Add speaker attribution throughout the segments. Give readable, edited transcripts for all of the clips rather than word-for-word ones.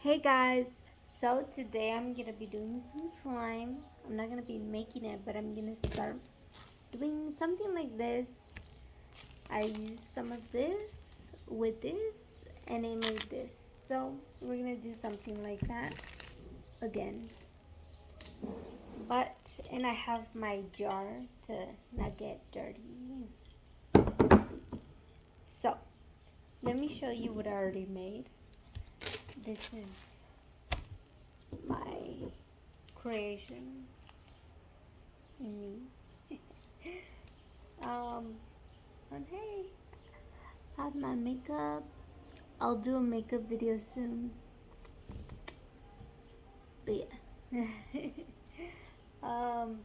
Speaker 1: Hey guys, so today I'm gonna be doing some slime. I'm not gonna be making it, but I'm gonna start doing something like this. I used some of this with this and it made this. So we're gonna do something like that again. But, and I have my jar to not get dirty. So, let me show you what I already made. This is my creation. Me. um, and hey, I have my makeup. I'll do a makeup video soon. But yeah. um,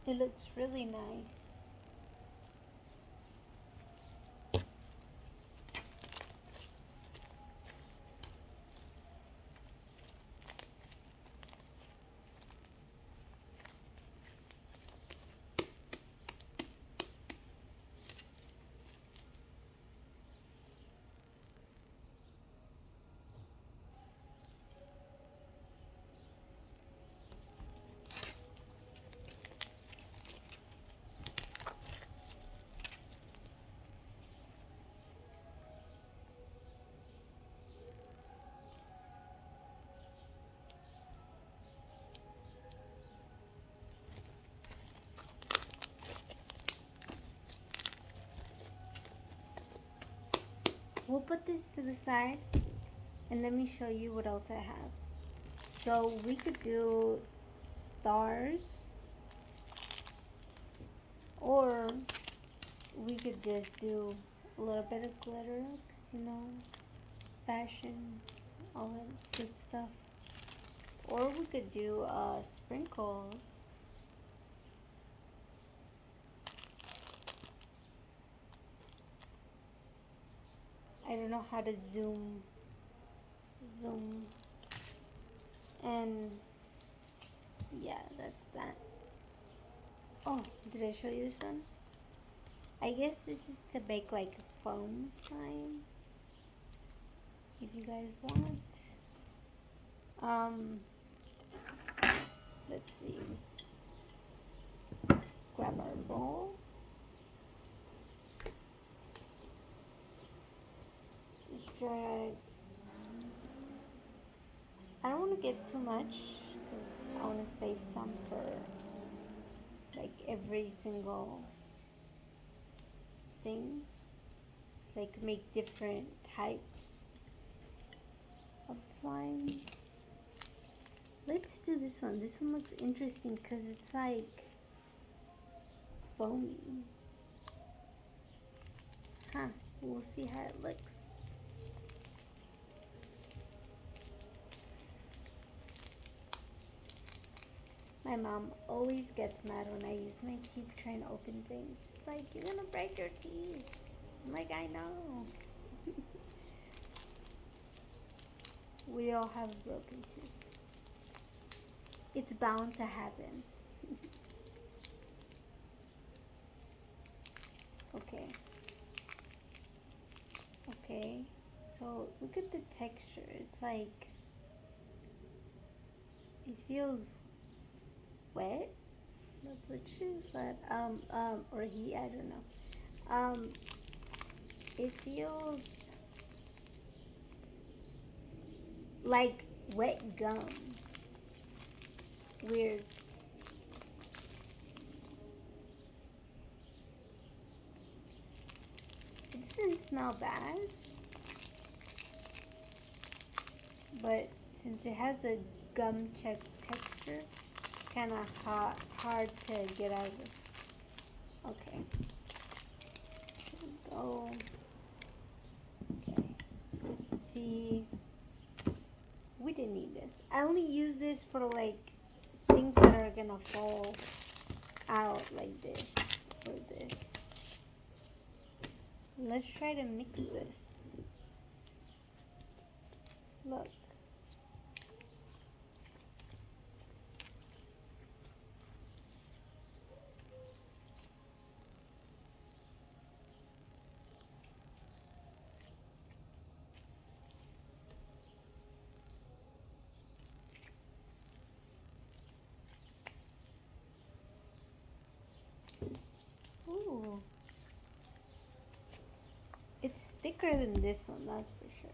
Speaker 1: it looks really nice. We'll put this to the side and let me show you what else I have. So we could do stars, or we could just do a little bit of glitter, 'cause you know, fashion, all that good stuff. Or we could do sprinkles. I don't know how to zoom, and yeah, that's that. Oh, did I show you this one? I guess this is to bake like a foam slime, if you guys want. Um, let's see. Let's grab our bowl. Just drag. I don't want to get too much because I want to save some for like every single thing, so I could make different types of slime. Let's do this one. This one looks interesting because it's like foamy. Huh, we'll see how it looks. My mom always gets mad when I use my teeth trying to open things. She's like, you're gonna break your teeth. I'm like, I know. We all have broken teeth. It's bound to happen. Okay. Okay. So look at the texture. It's like, it feels wet. That's what she said. Or he, I don't know. It feels like wet gum. Weird. It doesn't smell bad, but since it has a gum check texture, kind of hard to get out of. Okay. Here we go. Okay. Let's see. We didn't need this. I only use this for like things that are gonna fall out like this or this. Let's try to mix this. Look. Ooh. It's thicker than this one, that's for sure.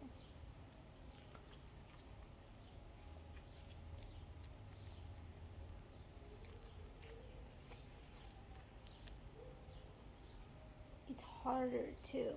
Speaker 1: It's harder too.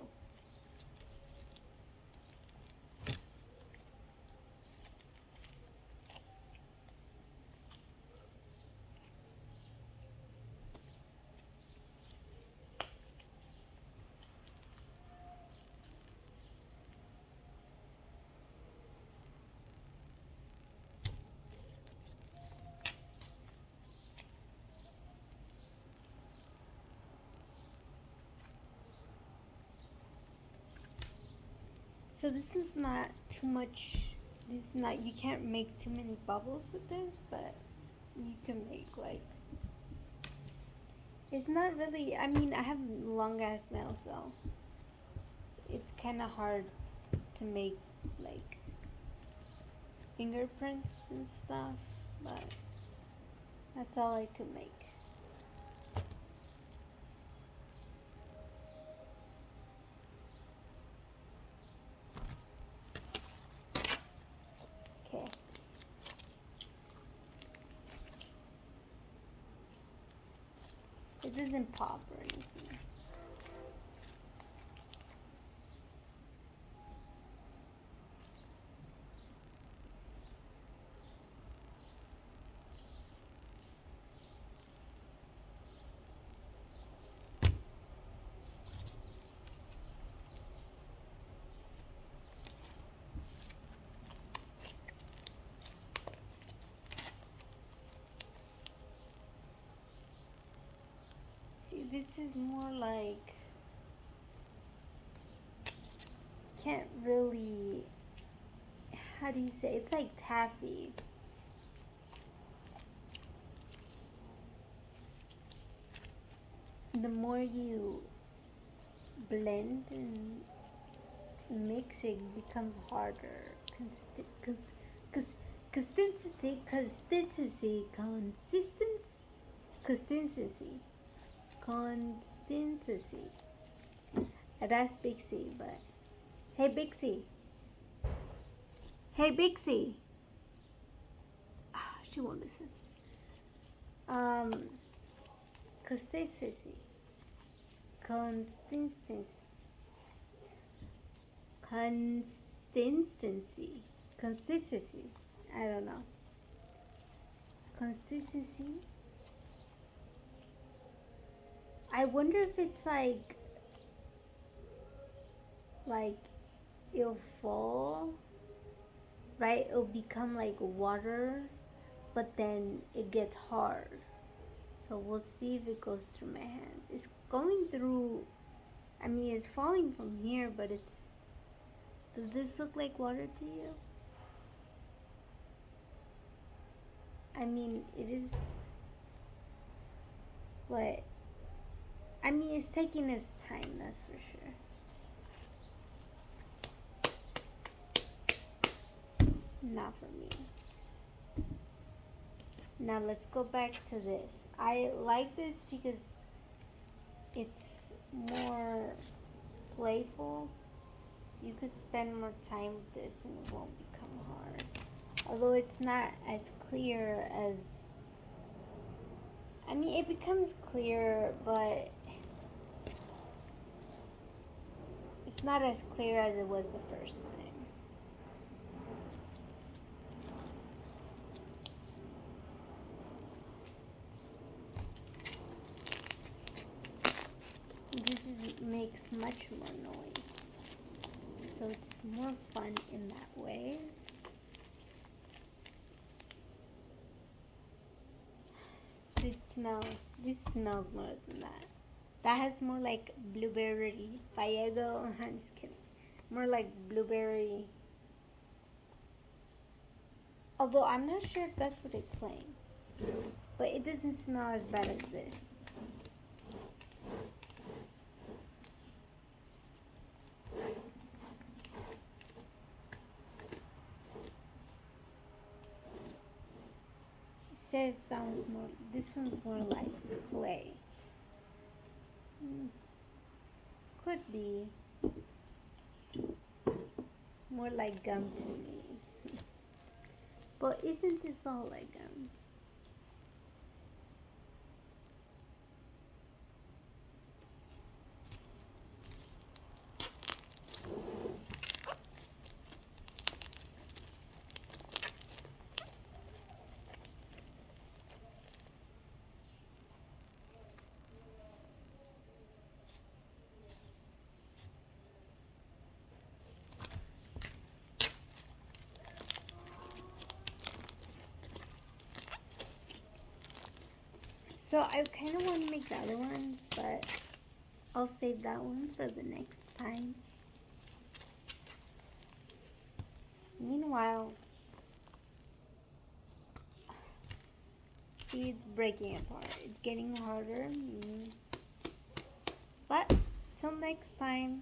Speaker 1: So this is not too much. This is not. You can't make too many bubbles with this, but you can make like. It's not really. I mean, I have long ass nails, so it's kind of hard to make like fingerprints and stuff. But that's all I could make. Okay. It doesn't pop or anything. See, this is more like, can't really, how do you say, it's like taffy. The more you blend and mix, it becomes harder. Consistency, consistency. That's Big C, but hey Big C. Hey Big C. She won't listen. Consistency. Consistency. Consistency. Consistency. I don't know. Consistency. I wonder if it's like it'll fall, right? It'll become like water, but then it gets hard. So we'll see if it goes through my hands. It's going through, I mean, it's falling from here, but it's, does this look like water to you? I mean, it is, what? I mean, it's taking its time, that's for sure. Not for me. Now let's go back to this. I like this because it's more playful. You could spend more time with this and it won't become hard. Although it's not as clear as, I mean, it becomes clear, but it's not as clear as it was the first time. Makes much more noise, so it's more fun in that way. it smells. This smells more than that. That has more like blueberry. Fayego. I'm just kidding. More like blueberry. Although I'm not sure if that's what it claims. But it doesn't smell as bad as this. It says that one's more. This one's more like clay. Could be more like gum to me. But isn't this all like gum? So I kind of want to make the other ones, but I'll save that one for the next time. Meanwhile, see, it's breaking apart. It's getting harder. But till next time.